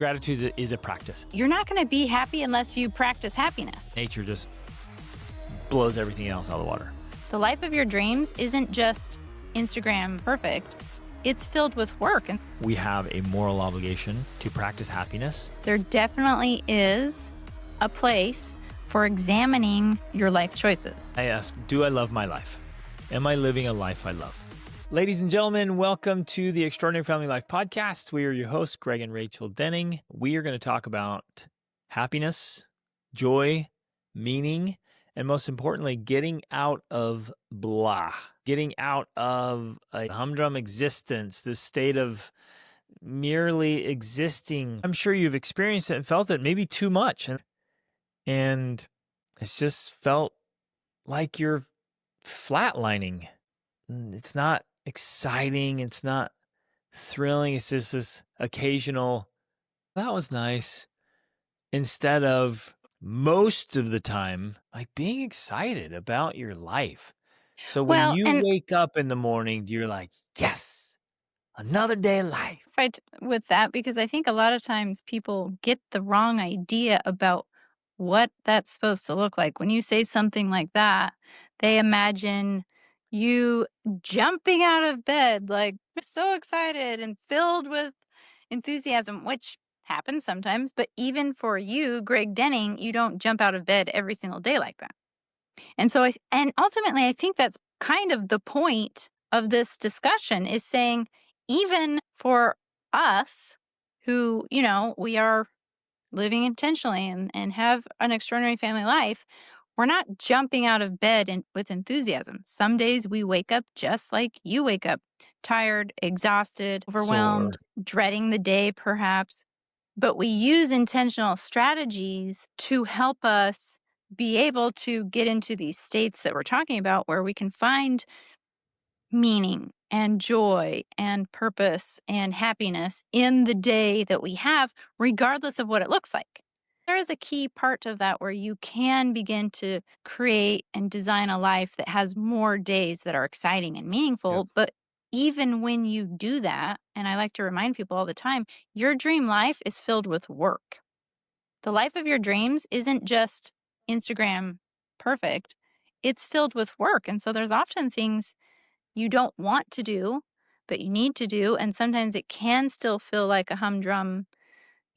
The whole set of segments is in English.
Gratitude is a practice. You're not going to be happy unless you practice happiness. Nature just blows everything else out of the water. The life of your dreams isn't just Instagram perfect. It's filled with work. And We have a moral obligation to practice happiness. there definitely is a place for examining your life choices. I ask, do I love my life? Am I living a life I love? Ladies and gentlemen, welcome to the Extraordinary Family Life Podcast. We are your hosts, Greg and Rachel Denning. We are going to talk about happiness, joy, meaning, and most importantly, getting out of blah, getting out of a humdrum existence, this state of merely existing. I'm sure you've experienced it and felt it maybe too much. And it's just felt like you're flatlining. It's not exciting. It's not thrilling. It's just this occasional, that was nice, instead of most of the time, like being excited about your life. So when you wake up in the morning, you're like, yes, another day of life. Fight with that, because I think a lot of times people get the wrong idea about what that's supposed to look like. When you say something like that, they imagine you jumping out of bed, like so excited and filled with enthusiasm, which happens sometimes. But even for you, Greg Denning, you don't jump out of bed every single day like that. And so, ultimately, I think that's kind of the point of this discussion, is saying, even for us who, we are living intentionally and have an extraordinary family life, we're not jumping out of bed with enthusiasm. Some days we wake up just like you wake up, tired, exhausted, overwhelmed, dreading the day perhaps. But we use intentional strategies to help us be able to get into these states that we're talking about, where we can find meaning and joy and purpose and happiness in the day that we have, regardless of what it looks like. There is a key part of that where you can begin to create and design a life that has more days that are exciting and meaningful. Yep. But even when you do that, and I like to remind people all the time, your dream life is filled with work. The life of your dreams isn't just Instagram perfect. It's filled with work. And so there's often things you don't want to do, but you need to do. And sometimes it can still feel like a humdrum,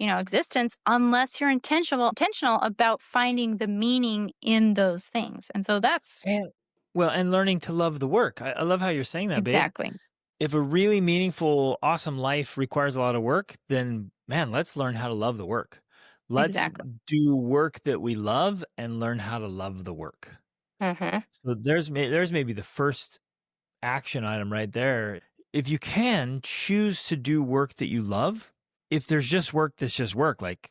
existence, unless you're intentional about finding the meaning in those things. And so that's... And learning to love the work. I love how you're saying that, exactly. Babe. If a really meaningful, awesome life requires a lot of work, then man, let's learn how to love the work. Let's do work that we love and learn how to love the work. Mm-hmm. So there's maybe the first action item right there. If you can, choose to do work that you love. If there's just work that's just work, like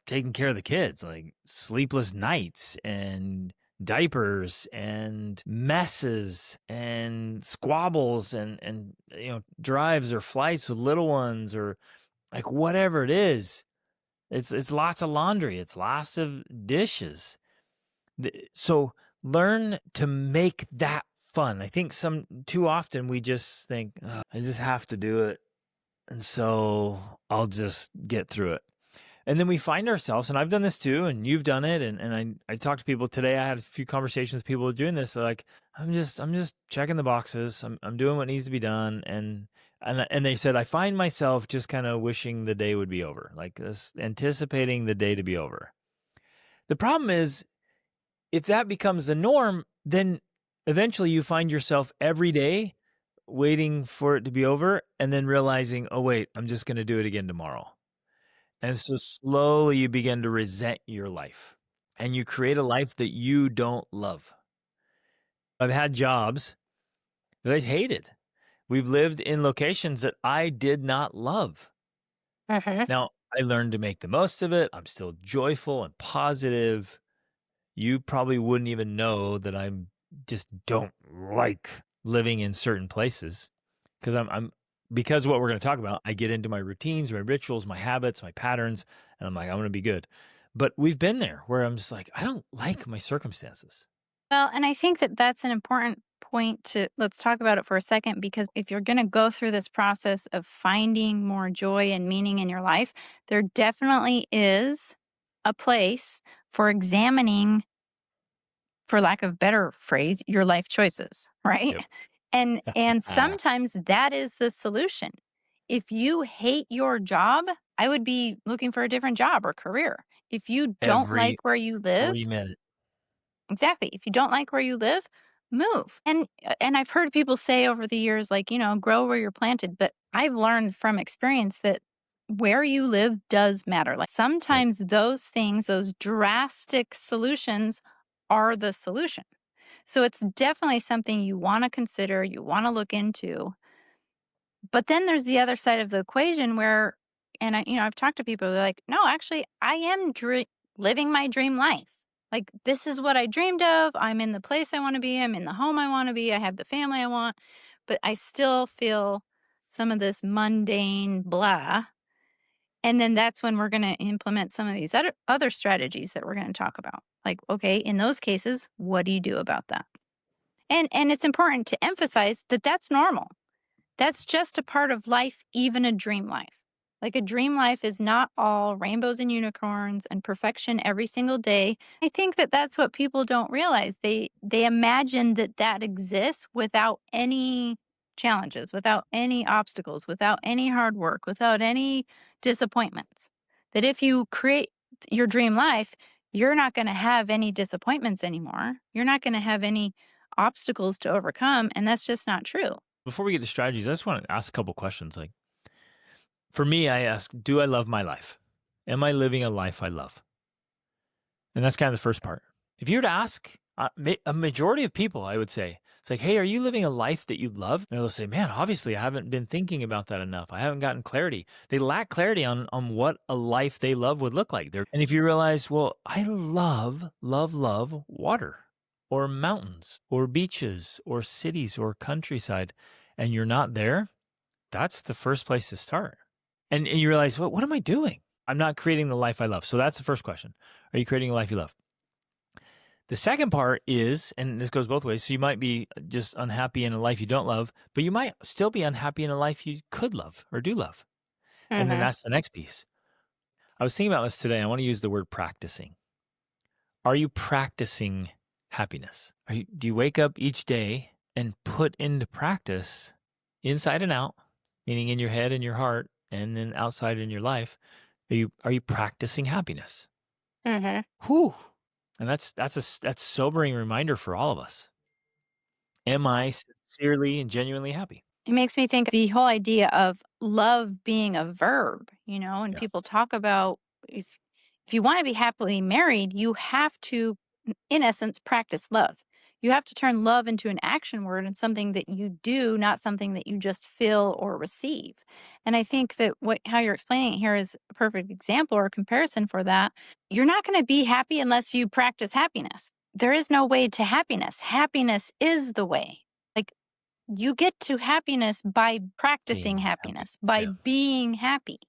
taking care of the kids, like sleepless nights and diapers and messes and squabbles and drives or flights with little ones, or like whatever it is, it's lots of laundry, it's lots of dishes. So learn to make that fun. I think too often we just think, oh, I just have to do it, and so I'll just get through it. And then we find ourselves, and I've done this too, and you've done it, and I talked to people today. I had a few conversations with people doing this. They're like, I'm just checking the boxes. I'm doing what needs to be done, and they said, I find myself just kind of wishing the day would be over, like this, anticipating the day to be over. The problem is, if that becomes the norm, then eventually you find yourself every day waiting for it to be over, and then realizing, oh wait, I'm just going to do it again tomorrow. And so slowly you begin to resent your life, and you create a life that you don't love. I've had jobs that I hated. We've lived in locations that I did not love. Mm-hmm. Now, I learned to make the most of it. I'm still joyful and positive. You probably wouldn't even know that I just don't like living in certain places, because because of what we're going to talk about, I get into my routines, my rituals, my habits, my patterns, and I'm like, I'm going to be good. But we've been there where I'm just like, I don't like my circumstances. Well, and I think that that's an important point to let's talk about it for a second because if you're going to go through this process of finding more joy and meaning in your life, there definitely is a place for examining, for lack of better phrase, your life choices, right? Yep. And sometimes that is the solution. If you hate your job, I would be looking for a different job or career. If you don't Every like where you live, 3 minutes. exactly. If you don't like where you live, move. And I've heard people say over the years like, grow where you're planted, but I've learned from experience that where you live does matter. Like Yep. sometimes those things, those drastic solutions are the solution. So it's definitely something you want to consider, you want to look into. But then there's the other side of the equation where, and I've talked to people, they're like, no, actually, I am living my dream life. Like, this is what I dreamed of. I'm in the place I want to be. I'm in the home I want to be. I have the family I want. But I still feel some of this mundane blah. And then that's when we're going to implement some of these other strategies that we're going to talk about. Like, okay, in those cases, what do you do about that? And it's important to emphasize that that's normal. That's just a part of life, even a dream life. Like a dream life is not all rainbows and unicorns and perfection every single day. I think that that's what people don't realize. They imagine that that exists without any challenges, without any obstacles, without any hard work, without any disappointments. That if you create your dream life, you're not going to have any disappointments anymore. You're not going to have any obstacles to overcome, and that's just not true. Before we get to strategies, I just want to ask a couple questions. Like for me, I ask, do I love my life? Am I living a life I love? And that's kind of the first part. If you were to ask a majority of people, I would say, it's like, hey, are you living a life that you love? And they'll say, man, obviously I haven't been thinking about that enough. I haven't gotten clarity. They lack clarity on what a life they love would look like. And if you realize, well, I love water or mountains or beaches or cities or countryside, and you're not there, that's the first place to start. And you realize, well, what am I doing? I'm not creating the life I love. So that's the first question. Are you creating a life you love? The second part is, and this goes both ways, so you might be just unhappy in a life you don't love, but you might still be unhappy in a life you could love or do love. And then Mhm. that's the next piece. I was thinking about this today. I want to use the word practicing. Are you practicing happiness? Do you wake up each day and put into practice inside and out, meaning in your head and your heart, and then outside in your life? Are you practicing happiness? Mhm. Whew. And that's sobering reminder for all of us. Am I sincerely and genuinely happy? It makes me think the whole idea of love being a verb, and Yeah. people talk about if if you want to be happily married, you have to in essence practice love. You have to turn love into an action word and something that you do, not something that you just feel or receive. And I think that what how you're explaining it here is a perfect example or comparison for that. You're not going to be happy unless you practice happiness. There is no way to happiness. Happiness is the way. Like you get to happiness by practicing Being happy. happiness, by Yeah. being happy.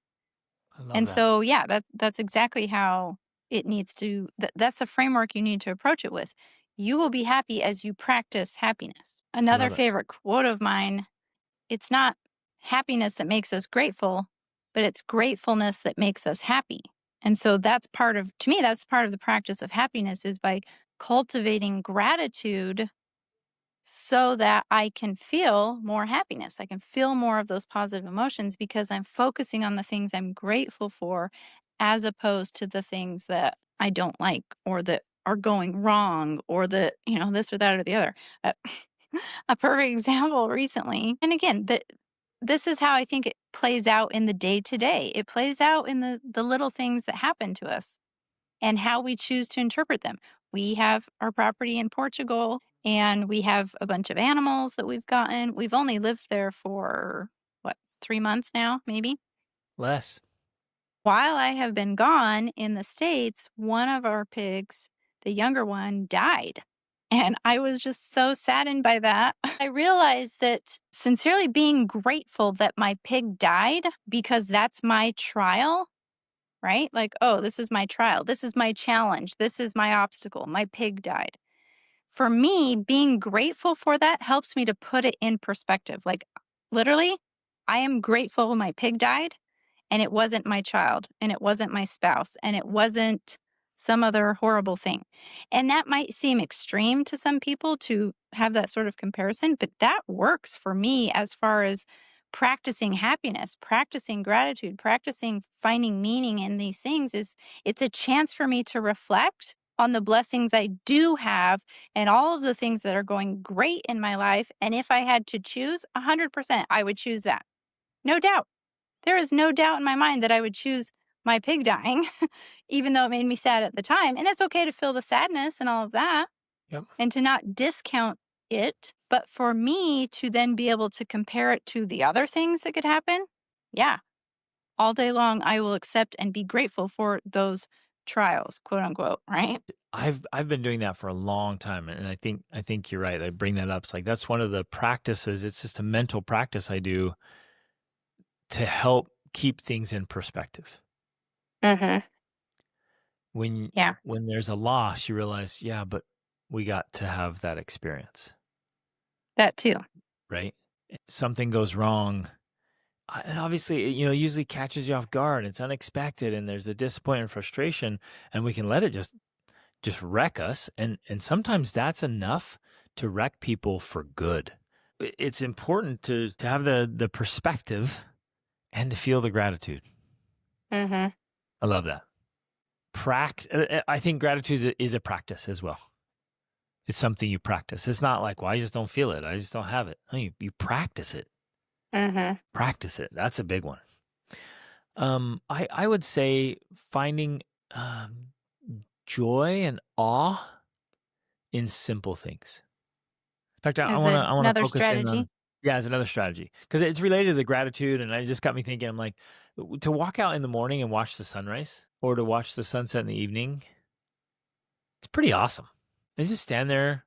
I love And that. so, yeah, that's exactly how it needs to. That's the framework you need to approach it with. You will be happy as you practice happiness. I Another love it. favorite quote of mine: "It's not happiness that makes us grateful, but it's gratefulness that makes us happy." And so that's part of, to me, that's part of the practice of happiness is by cultivating gratitude so that I can feel more happiness. I can feel more of those positive emotions because I'm focusing on the things I'm grateful for as opposed to the things that I don't like or that are going wrong or that, this or that or the other. Uh, a perfect example recently. And again, this is how I think it plays out in the day to day. It plays out in the little things that happen to us and how we choose to interpret them. We have our property in Portugal and we have a bunch of animals that we've gotten. We've only lived there for what, 3 months now, maybe? Less. While I have been gone in the States, one of our pigs, the younger one, died. And I was just so saddened by that. I realized that sincerely being grateful that my pig died because that's my trial, right? Like, oh, this is my trial. This is my challenge. This is my obstacle. My pig died. for me, being grateful for that helps me to put it in perspective. Like, literally, I am grateful my pig died and it wasn't my child and it wasn't my spouse and it wasn't some other horrible thing. And that might seem extreme to some people to have that sort of comparison, but that works for me as far as practicing happiness, practicing gratitude, practicing finding meaning in these things is it's a chance for me to reflect on the blessings I do have and all of the things that are going great in my life. And if I had to choose 100%, I would choose that. No doubt. There is no doubt in my mind that I would choose my pig dying, even though it made me sad at the time. And it's okay to feel the sadness and all of that Yep. and to not discount it. But for me to then be able to compare it to the other things that could happen, yeah, all day long, I will accept and be grateful for those trials, quote unquote, right? I've been doing that for a long time, and I think you're right. I bring that up. It's like that's one of the practices. It's just a mental practice I do to help keep things in perspective. Mm-hmm. When Yeah, when there's a loss, you realize, yeah, but we got to have that experience, that too. right? Something goes wrong. And obviously, it usually catches you off guard. It's unexpected, and there's a disappointment and frustration, and we can let it just wreck us. And sometimes that's enough to wreck people for good. It's important to have the perspective and to feel the gratitude. Mm-hmm. I love that. I think gratitude is a practice as well. It's something you practice. It's not like, well, I just don't feel it. I just don't have it. No, you practice it. Mm-hmm. Practice it. That's a big one. I would say finding um, joy and awe in simple things. In fact, I As wanna I wanna another focus in strategy. on yeah, as another strategy because it's related to the gratitude, and it just got me thinking. I'm like, to walk out in the morning and watch the sunrise, or to watch the sunset in the evening, it's pretty awesome. And just stand there,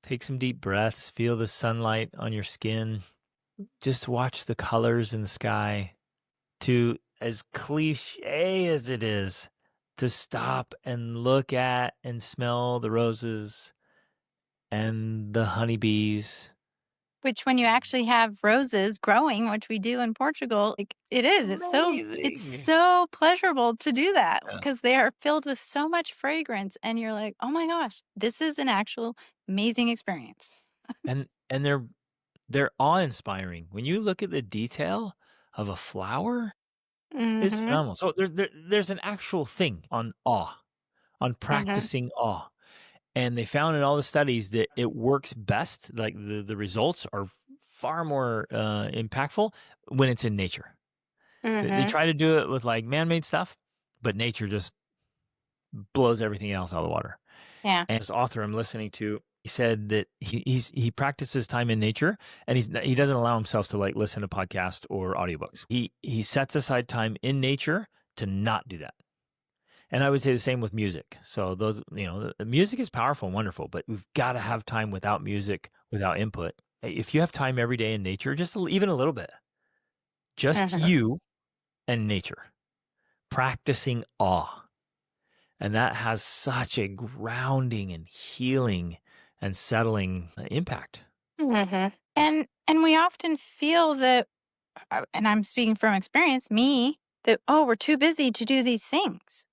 take some deep breaths, feel the sunlight on your skin, just watch the colors in the sky. To as cliche as it is, to stop and look at and smell the roses and the honeybees. Which when you actually have roses growing, which we do in Portugal, like, it's Amazing. so pleasurable to do that Yeah. because they are filled with so much fragrance and you're like, "Oh my gosh, this is an actual amazing experience." And they're awe-inspiring. When you look at the detail of a flower, it's Mhm, phenomenal. So there's an actual thing on awe, on mhm, practicing awe. And they found in all the studies that it works best, like the results are far more impactful when it's in nature. They mhm. try to do it with like man-made stuff, but nature just blows everything else out of the water. Yeah. And this author I'm listening to, he said that he practices time in nature, and he doesn't allow himself to like listen to podcasts or audiobooks. He sets aside time in nature to not do that. And I would say the same with music. So those, music is powerful and wonderful, but we've got to have time without music, without input. If you have time every day in nature, even a little bit, just Mhm, you and nature, practicing awe. And that has such a grounding and healing and settling impact. mhm. And we often feel that, and I'm speaking from experience, me, that, "Oh, we're too busy to do these things."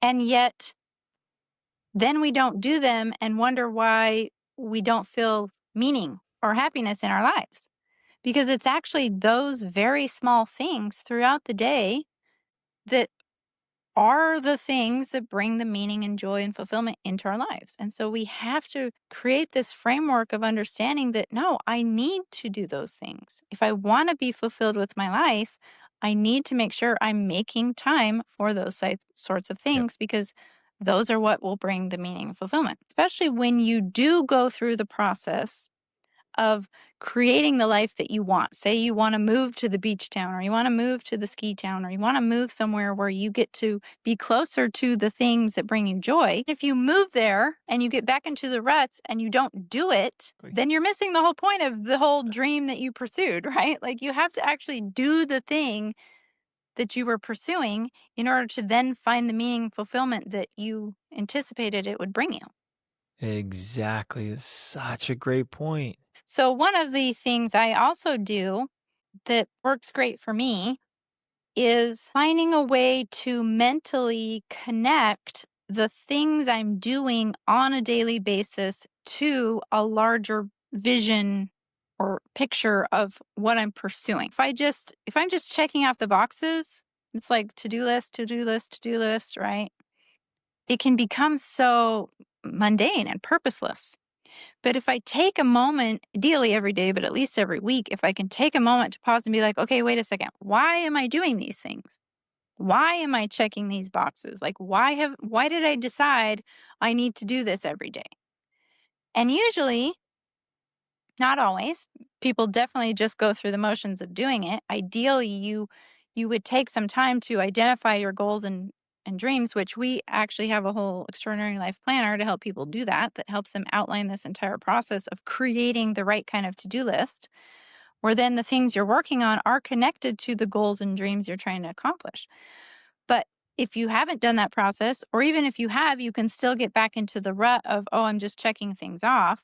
And yet then we don't do them and wonder why we don't feel meaning or happiness in our lives. Because it's actually those very small things throughout the day that are the things that bring the meaning and joy and fulfillment into our lives. And so we have to create this framework of understanding that no, I need to do those things. If I want to be fulfilled with my life, I need to make sure I'm making time for those sorts of Yep. things because those are what will bring the meaning and fulfillment, especially when you do go through the process of creating the life that you want. Say you want to move to the beach town, or you want to move to the ski town, or you want to move somewhere where you get to be closer to the things that bring you joy. If you move there and you get back into the ruts and you don't do it, then you're missing the whole point of the whole dream that you pursued, right? Like you have to actually do the thing that you were pursuing in order to then find the meaning and fulfillment that you anticipated it would bring you. Exactly. It's such a great point. So, one of the things I also do that works great for me is finding a way to mentally connect the things I'm doing on a daily basis to a larger vision or picture of what I'm pursuing. If I'm just checking off the boxes, it's like to-do list, to-do list, to-do list, right? It can become so mundane and purposeless. But if I take a moment, ideally every day, but at least every week, if I can take a moment to pause and be like, okay, wait a second, why am I doing these things? Why am I checking these boxes? Like, why did I decide I need to do this every day? And usually, not always, people definitely just go through the motions of doing it. Ideally, you would take some time to identify your goals and dreams, which we actually have a whole extraordinary life planner to help people do that, that helps them outline this entire process of creating the right kind of to-do list, where then the things you're working on are connected to the goals and dreams you're trying to accomplish. But if you haven't done that process, or even if you have, you can still get back into the rut of, oh, I'm just checking things off,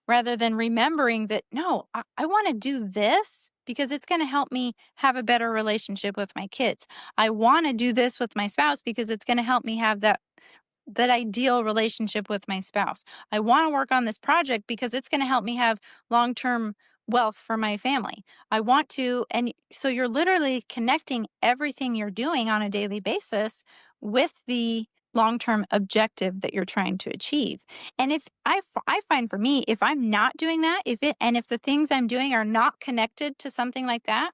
rather than remembering that, no, I want to do this because it's going to help me have a better relationship with my kids. I want to do this with my spouse because it's going to help me have that ideal relationship with my spouse. I want to work on this project because it's going to help me have long term wealth for my family. I want to, and so you're literally connecting everything you're doing on a daily basis with the long term objective that you're trying to achieve. And if I find for me, if I'm not doing that, if the things I'm doing are not connected to something like that,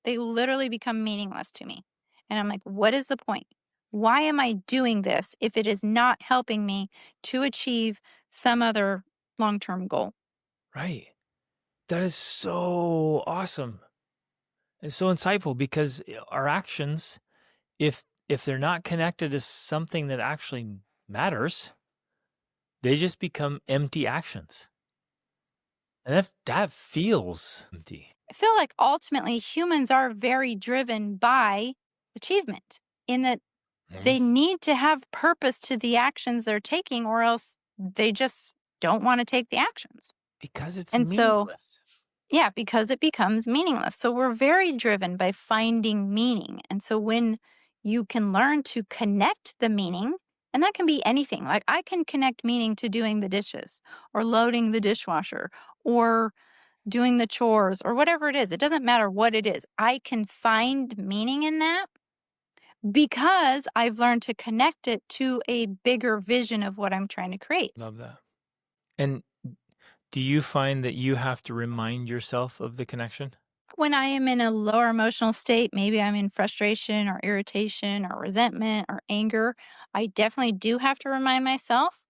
they literally become meaningless to me. And I'm like, what is the point? Why am I doing this if it is not helping me to achieve some other long term goal? Right. That is so awesome. It's so insightful because our actions, if they're not connected to something that actually matters, they just become empty actions. And that feels empty. I feel like ultimately humans are very driven by achievement in that Mhm. they need to have purpose to the actions they're taking, or else they just don't want to take the actions. Because it's And so, meaningless. yeah, because it becomes meaningless. So we're very driven by finding meaning. And so when you can learn to connect the meaning, and that can be anything. Like I can connect meaning to doing the dishes or loading the dishwasher or doing the chores or whatever it is. It doesn't matter what it is. I can find meaning in that because I've learned to connect it to a bigger vision of what I'm trying to create. Love that. And do you find that you have to remind yourself of the connection? When I am in a lower emotional state, maybe I'm in frustration or irritation or resentment or anger, I definitely do have to remind myself.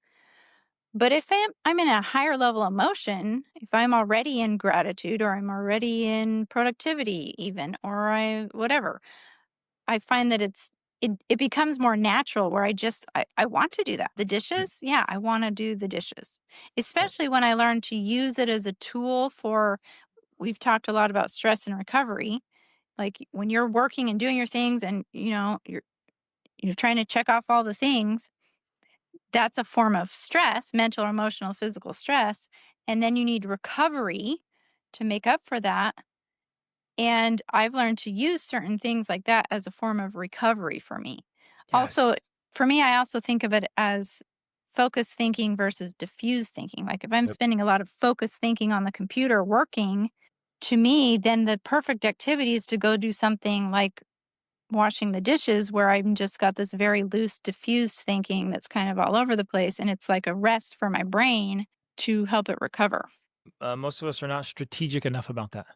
But if I'm in a higher level emotion, if I'm already in gratitude or I'm already in productivity, even, or whatever, I find that it becomes more natural where I want to do that. The Yep. dishes, yeah, I want to do the dishes. Yep. Especially when I learn to use it as a tool for we've talked a lot about stress and recovery. Like when you're working and doing your things and you're trying to check off all the things, that's a form of stress, mental, emotional, physical stress, and then you need recovery to make up for that. And I've learned to use certain things like that as a form of recovery for me. Also, Yes. for me, I also think of it as focus thinking versus diffuse thinking. Like if I'm Yep. spending a lot of focus thinking on the computer working, to me, then the perfect activity is to go do something like washing the dishes where I'm just got this very loose, diffused thinking that's kind of all over the place. And it's like a rest for my brain to help it recover. Most of us are not strategic enough about that.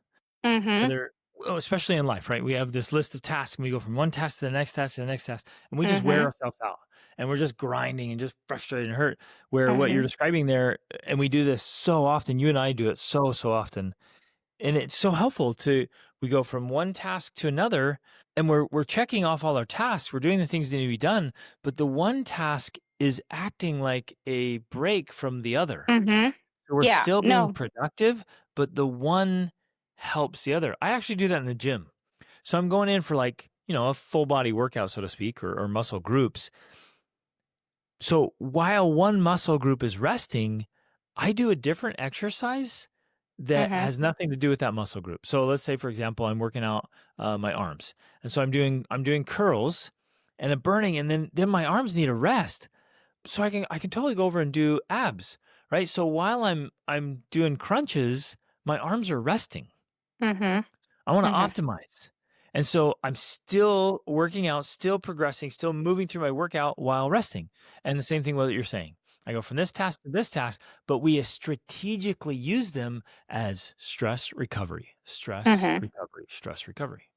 Mm-hmm. Whether well, especially in life, right? We have this list of tasks and we go from one task to the next task to the next task, and we just wear Mm-hmm. ourselves out and we're just grinding and just frustrated and hurt. Where what you're Mm-hmm. describing there, and we do this so often, you and I do it so often. And it's so helpful to we go from one task to another and we're checking off all our tasks. We're doing the things that need to be done, but the one task is acting like a break from the other. Mm-hmm. So we're Yeah. still being No. productive, but the one helps the other. I actually do that in the gym. So I'm going in for like, a full body workout, so to speak, or muscle groups. So while one muscle group is resting, I do a different exercise that Mhm. has nothing to do with that muscle group. So let's say, for example, I'm working out my arms, and so I'm doing curls, and I'm burning, and then my arms need a rest. So I can totally go over and do abs, right? So while I'm doing crunches, my arms are resting. Mhm. I want to Mhm. optimize. And so I'm still working out, still progressing, still moving through my workout while resting. And the same thing with what you're saying. I go from this task to this task, but we strategically use them as stress recovery, stress Mhm. recovery, stress recovery.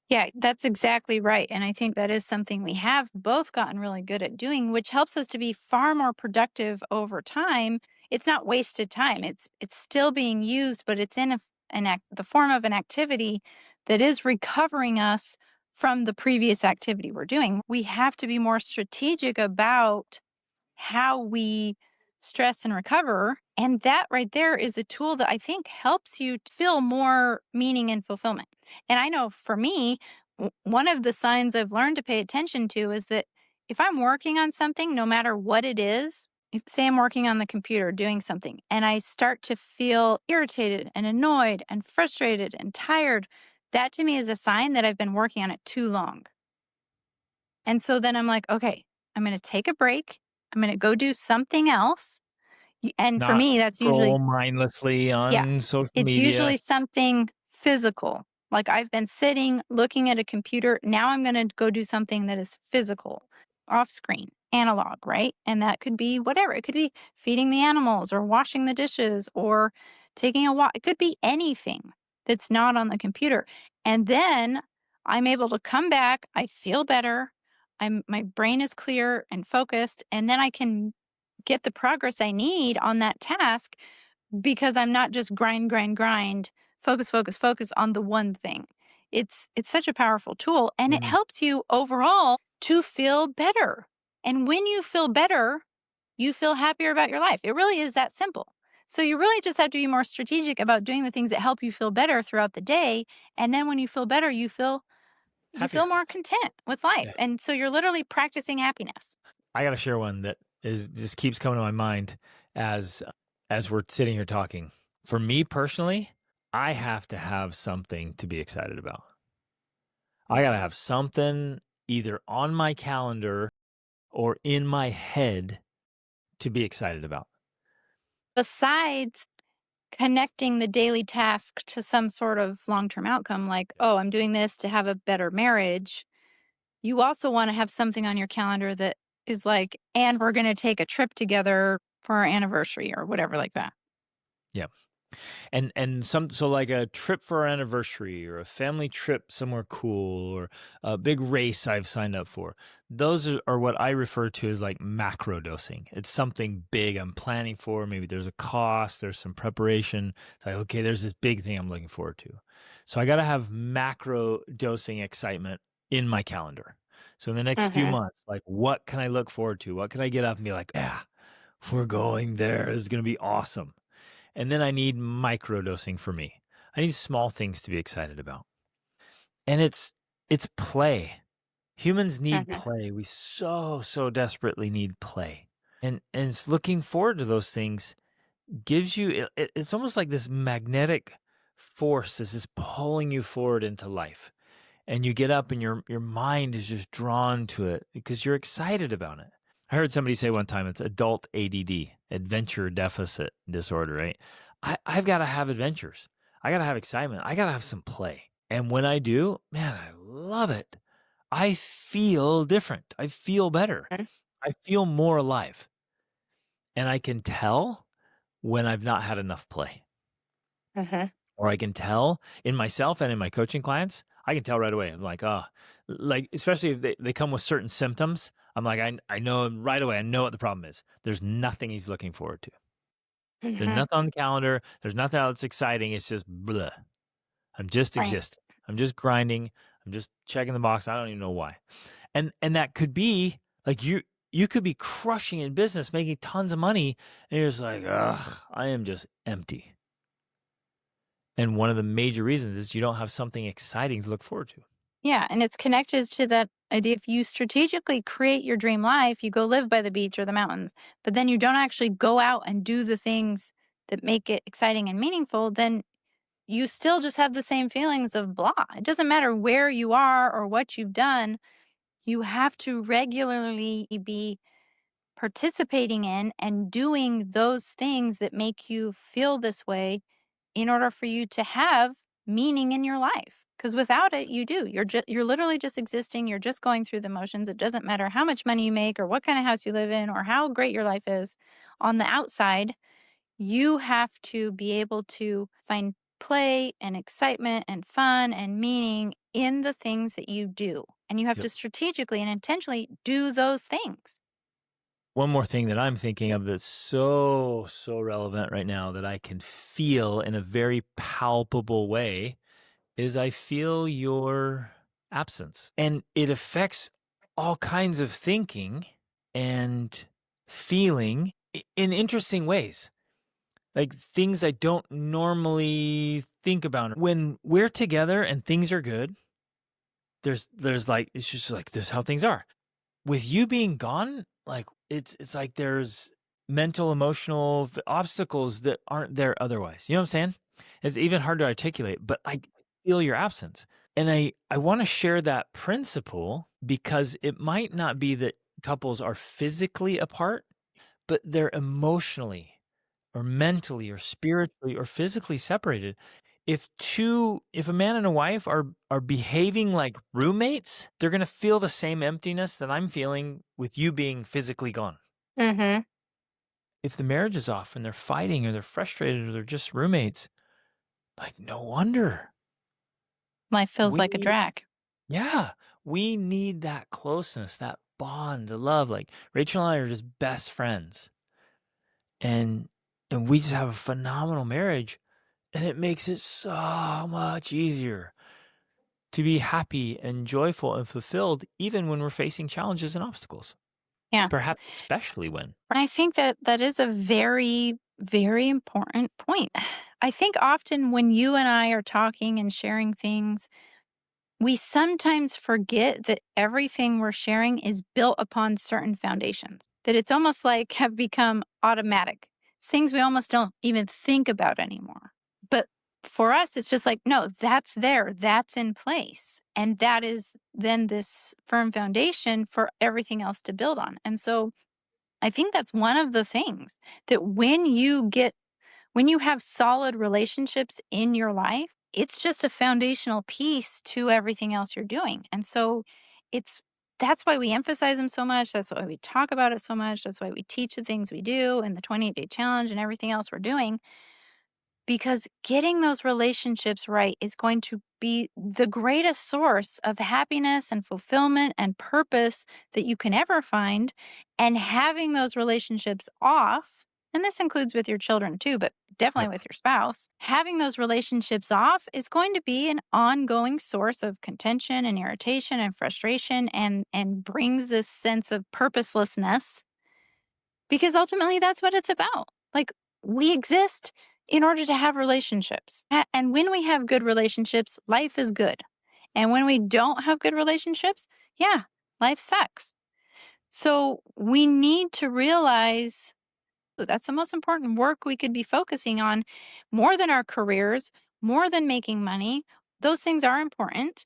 Yeah, that's exactly right. And I think that is something we have both gotten really good at doing, which helps us to be far more productive over time. It's not wasted time. It's still being used, but it's in the form of an activity that is recovering us from the previous activity we're doing. We have to be more strategic about how we stress and recover. And that right there is a tool that I think helps you to feel more meaning and fulfillment. And I know for me, one of the signs I've learned to pay attention to is that if I'm working on something, no matter what it is, if say I'm working on the computer doing something and I start to feel irritated and annoyed and frustrated and tired, that to me is a sign that I've been working on it too long. And so then I'm like, okay, I'm going to take a break. I'm going to go do something else. And for Not me, that's usually, scroll mindlessly yeah, on social it's media. usually something physical. Like I've been sitting looking at a computer. Now I'm going to go do something that is physical, off screen, analog, right? And that could be whatever. It could be feeding the animals or washing the dishes or taking a walk. It could be anything that's not on the computer. And then I'm able to come back. I feel better. My brain is clear and focused. And then I can get the progress I need on that task because I'm not just grind, grind, grind, focus, focus, focus on the one thing. It's such a powerful tool and it Mhm. helps you overall to feel better. And when you feel better, you feel happier about your life. It really is that simple. So you really just have to be more strategic about doing the things that help you feel better throughout the day. And then when you feel better, you feel Happier. more content with life. Yeah. And so you're literally practicing happiness. I got to share one that is just keeps coming to my mind as as we're sitting here talking. For me personally, I have to have something to be excited about. I got to have something either on my calendar or in my head to be excited about. Besides connecting the daily task to some sort of long-term outcome like, Yeah. "Oh, I'm doing this to have a better marriage," you also wanna have something on your calendar that is like, "And we're gonna take a trip together for our anniversary," or whatever like that. Yeah. And some so like a trip for our anniversary or a family trip somewhere cool or a big race I've signed up for. Those are what I refer to as like macro dosing. It's something big I'm planning for. Maybe there's a cost, there's some preparation. It's like, okay, there's this big thing I'm looking forward to. So I got to have macro dosing excitement in my calendar. So in the next few Mhm, months, like what can I look forward to? What can I get up and be like, yeah, we're going there. This is going to be awesome. And then I need microdosing for me. I need small things to be excited about. And it's play. Humans need mhm, play. We so desperately need play. And it's looking forward to those things gives you it's almost like this magnetic force is just pulling you forward into life. And you get up and your mind is just drawn to it because you're excited about it. I heard somebody say one time it's adult ADD, adventure deficit disorder, right? I've got to have adventures. I got to have excitement. I got to have some play. And when I do, man, I love it. I feel different. I feel better. mhm, I feel more alive. And I can tell when I've not had enough play. mhm. Or I can tell in myself and in my coaching clients, I can tell right away. I'm like, oh, like, especially if they come with certain symptoms, I'm like, I know right away. I know what the problem is. There's nothing he's looking forward to. There's Mhm. nothing on the calendar. There's nothing else exciting. It's just blah. I'm just Right. existing. I'm just grinding. I'm just checking the box. I don't even know why. And that could be like you could be crushing in business, making tons of money, and you're just like, ugh, I am just empty. And one of the major reasons is you don't have something exciting to look forward to. Yeah, and it's connected to that idea if you strategically create your dream life, you go live by the beach or the mountains, but then you don't actually go out and do the things that make it exciting and meaningful, then you still just have the same feelings of blah. It doesn't matter where you are or what you've done. You have to regularly be participating in and doing those things that make you feel this way in order for you to have meaning in your life. Because without it, you do. You're literally just existing. You're just going through the motions. It doesn't matter how much money you make or what kind of house you live in or how great your life is. On the outside, you have to be able to find play and excitement and fun and meaning in the things that you do. And you have Yep. to strategically and intentionally do those things. One more thing that I'm thinking of that's so relevant right now that I can feel in a very palpable way is I feel your absence. And it affects all kinds of thinking and feeling in interesting ways. Like things I don't normally think about. When we're together and things are good, there's like it's just like this is how things are. With you being gone, like it's like there's mental, emotional obstacles that aren't there otherwise. You know what I'm saying? It's even hard to articulate, but I feel your absence. And I want to share that principle because it might not be that couples are physically apart, but they're emotionally or mentally or spiritually or physically separated. If a man and a wife are behaving like roommates, they're going to feel the same emptiness that I'm feeling with you being physically gone. Mm-hmm. If the marriage is off and they're fighting or they're frustrated or they're just roommates, like no wonder. Life feels like a We drag. Yeah, we need that closeness, that bond, the love. Like Rachel and I are just best friends. And we just have a phenomenal marriage, and it makes it so much easier to be happy and joyful and fulfilled even when we're facing challenges and obstacles, Yeah. perhaps especially when. And I think that that is a very, very important point. I think often when you and I are talking and sharing things, we sometimes forget that everything we're sharing is built upon certain foundations, that it's almost like have become automatic, things we almost don't even think about anymore. But for us, it's just like, no, that's there, that's in place. And that is then this firm foundation for everything else to build on. And so I think that's one of the things that when you have solid relationships in your life, it's just a foundational piece to everything else you're doing. And so it's that's why we emphasize them so much. That's why we talk about it so much. That's why we teach the things we do and the 28-day challenge and everything else we're doing because getting those relationships right is going to be the greatest source of happiness and fulfillment and purpose that you can ever find. And having those relationships off, and this includes with your children too, but definitely Yep. with your spouse, having those relationships off is going to be an ongoing source of contention and irritation and frustration and brings this sense of purposelessness because ultimately that's what it's about. Like we exist in order to have relationships. And when we have good relationships, life is good. And when we don't have good relationships, yeah, life sucks. So we need to realize that's the most important work we could be focusing on more than our careers, more than making money. Those things are important.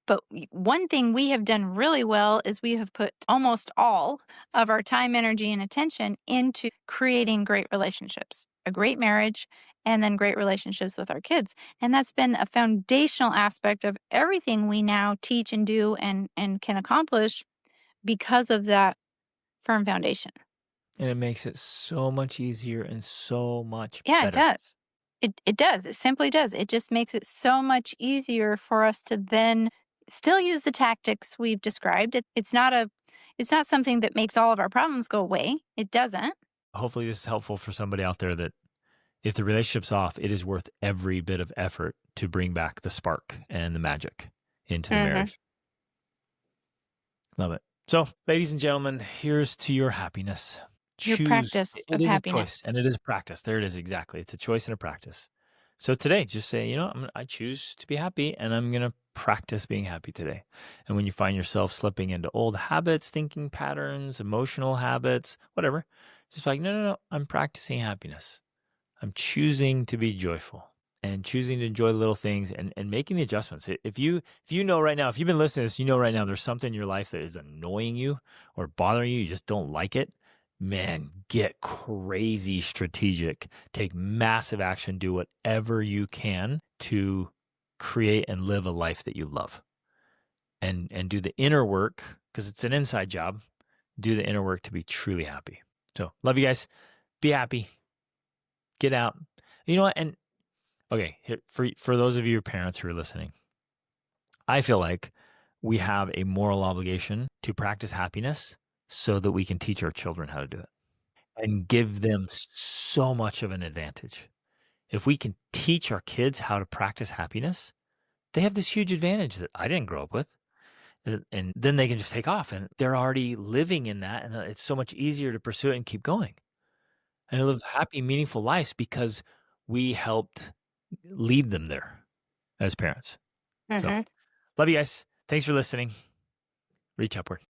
But one thing we have done really well is we have put almost all of our time, energy, and attention into creating great relationships, a great marriage, and then great relationships with our kids. And that's been a foundational aspect of everything we now teach and do and can accomplish because of that firm foundation. And it makes it so much easier and so much Yeah, it better. does. It does. It simply does. It just makes it so much easier for us to then still use the tactics we've described. It's not something that makes all of our problems go away. It doesn't. Hopefully, this is helpful for somebody out there that if the relationship's off, it is worth every bit of effort to bring back the spark and the magic into the Mhm. marriage. Love it. So, ladies and gentlemen, here's to your happiness. Your Choose. practice It of is a choice happiness. and it is a practice. There it is. Exactly. It's a choice and a practice. So today, just say, I choose to be happy and I'm going to practice being happy today. And when you find yourself slipping into old habits, thinking patterns, emotional habits, whatever, just like, no, no, no, I'm practicing happiness. I'm choosing to be joyful and choosing to enjoy little things and making the adjustments. If you know right now, if you've been listening to this, you know right now there's something in your life that is annoying you or bothering you, you just don't like it. Man, get crazy strategic. Take massive action. Do whatever you can to create and live a life that you love. And do the inner work, because it's an inside job. Do the inner work to be truly happy. So love you guys. Be happy. Get out. You know what? And okay, for those of you parents who are listening, I feel like we have a moral obligation to practice happiness so that we can teach our children how to do it and give them so much of an advantage. If we can teach our kids how to practice happiness, they have this huge advantage that I didn't grow up with. And then they can just take off and they're already living in that. And it's so much easier to pursue it and keep going and live happy, meaningful lives because we helped lead them there as parents. So Mhm. love you guys. Thanks for listening. Reach upward.